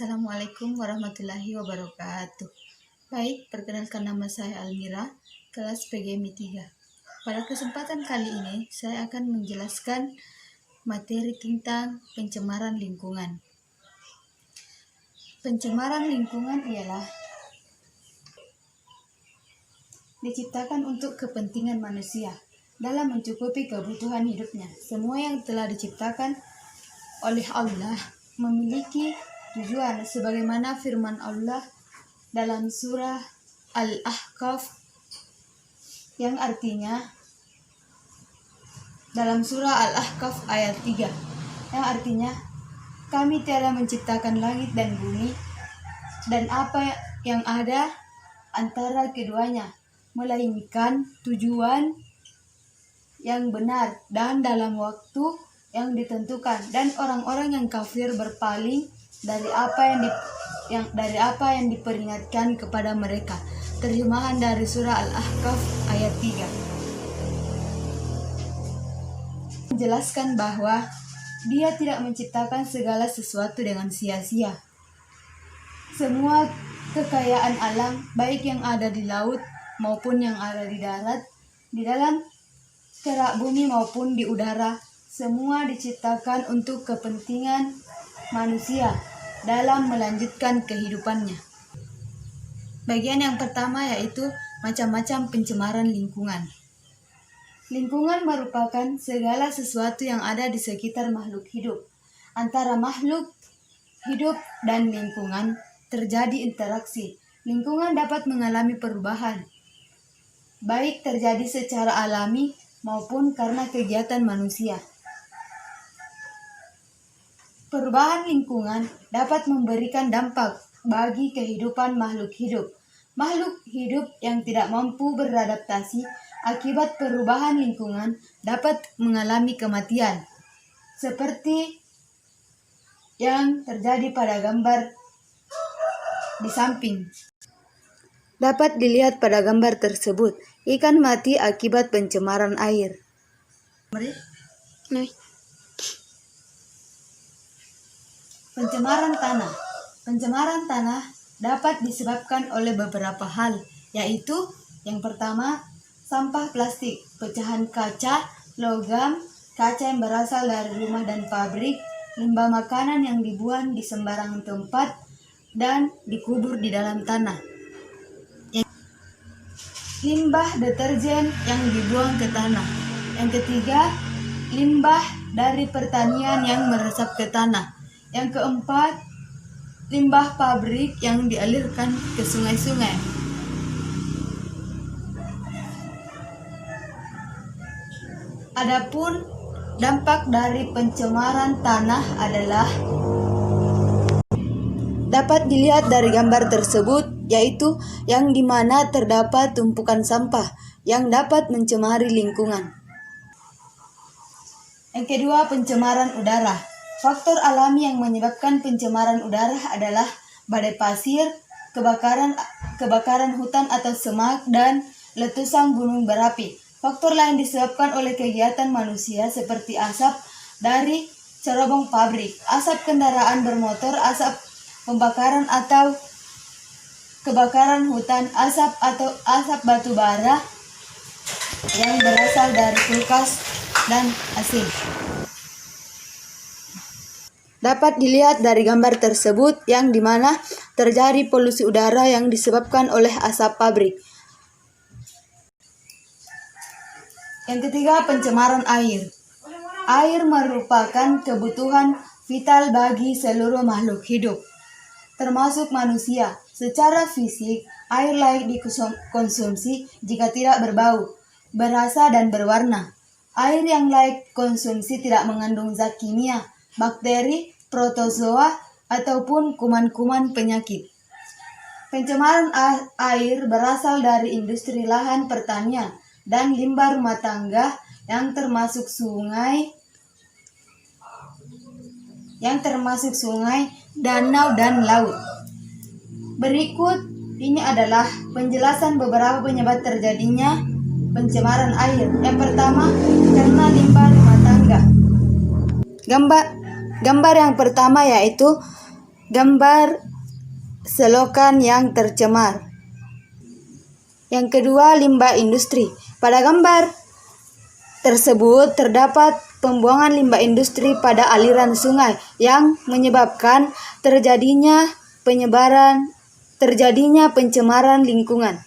Assalamualaikum warahmatullahi wabarakatuh. Baik, perkenalkan nama saya Almira, kelas PGMI 3. Pada kesempatan kali ini, saya akan menjelaskan materi tentang pencemaran lingkungan. Pencemaran lingkungan ialah diciptakan untuk kepentingan manusia dalam mencukupi kebutuhan hidupnya. Semua yang telah diciptakan oleh Allah memiliki tujuan sebagaimana firman Allah dalam surah Al-Ahqaf yang artinya dalam surah Al-Ahqaf ayat 3 yang artinya kami telah menciptakan langit dan bumi dan apa yang ada antara keduanya melainkan tujuan yang benar dan dalam waktu yang ditentukan, dan orang-orang yang kafir berpaling dari apa yang diperingatkan kepada mereka. Terjemahan dari surah Al-Ahqaf ayat 3 menjelaskan bahwa Dia tidak menciptakan segala sesuatu dengan sia-sia. Semua kekayaan alam, baik yang ada di laut maupun yang ada di darat, di dalam kerak bumi maupun di udara, semua diciptakan untuk kepentingan manusia dalam melanjutkan kehidupannya. Bagian yang pertama yaitu macam-macam pencemaran lingkungan. Lingkungan merupakan segala sesuatu yang ada di sekitar makhluk hidup. Antara makhluk hidup dan lingkungan terjadi interaksi. Lingkungan dapat mengalami perubahan, baik terjadi secara alami maupun karena kegiatan manusia. Perubahan lingkungan dapat memberikan dampak bagi kehidupan makhluk hidup. Makhluk hidup yang tidak mampu beradaptasi akibat perubahan lingkungan dapat mengalami kematian, seperti yang terjadi pada gambar di samping. Dapat dilihat pada gambar tersebut, ikan mati akibat pencemaran air. Pencemaran tanah. Pencemaran tanah dapat disebabkan oleh beberapa hal, yaitu yang pertama, sampah plastik, pecahan kaca, logam, kaca yang berasal dari rumah dan pabrik, limbah makanan yang dibuang di sembarangan tempat dan dikubur di dalam tanah. Limbah deterjen yang dibuang ke tanah. Yang ketiga, limbah dari pertanian yang meresap ke tanah. Yang keempat, limbah pabrik yang dialirkan ke sungai-sungai. Adapun dampak dari pencemaran tanah adalah dapat dilihat dari gambar tersebut, yaitu yang dimana terdapat tumpukan sampah yang dapat mencemari lingkungan. Yang kedua, pencemaran udara. Faktor alami yang menyebabkan pencemaran udara adalah badai pasir, kebakaran hutan atau semak, dan letusan gunung berapi. Faktor lain disebabkan oleh kegiatan manusia seperti asap dari cerobong pabrik, asap kendaraan bermotor, asap pembakaran atau kebakaran hutan, asap atau asap batu bara yang berasal dari kulkas dan AC. Dapat dilihat dari gambar tersebut yang dimana terjadi polusi udara yang disebabkan oleh asap pabrik. Yang ketiga, pencemaran air. Air merupakan kebutuhan vital bagi seluruh makhluk hidup, termasuk manusia. Secara fisik, air layak dikonsumsi jika tidak berbau, berasa, dan berwarna. Air yang layak konsumsi tidak mengandung zat kimia, bakteri, protozoa, ataupun kuman-kuman penyakit. Pencemaran air berasal dari industri lahan pertanian dan limbah rumah tangga yang termasuk sungai, danau, dan laut. Berikut ini adalah penjelasan beberapa penyebab terjadinya pencemaran air. Yang pertama, karena limbah rumah tangga. Gambar yang pertama yaitu Gambar selokan yang tercemar. Yang kedua, limbah industri. Pada gambar tersebut terdapat pembuangan limbah industri pada aliran sungai yang menyebabkan terjadinya pencemaran lingkungan.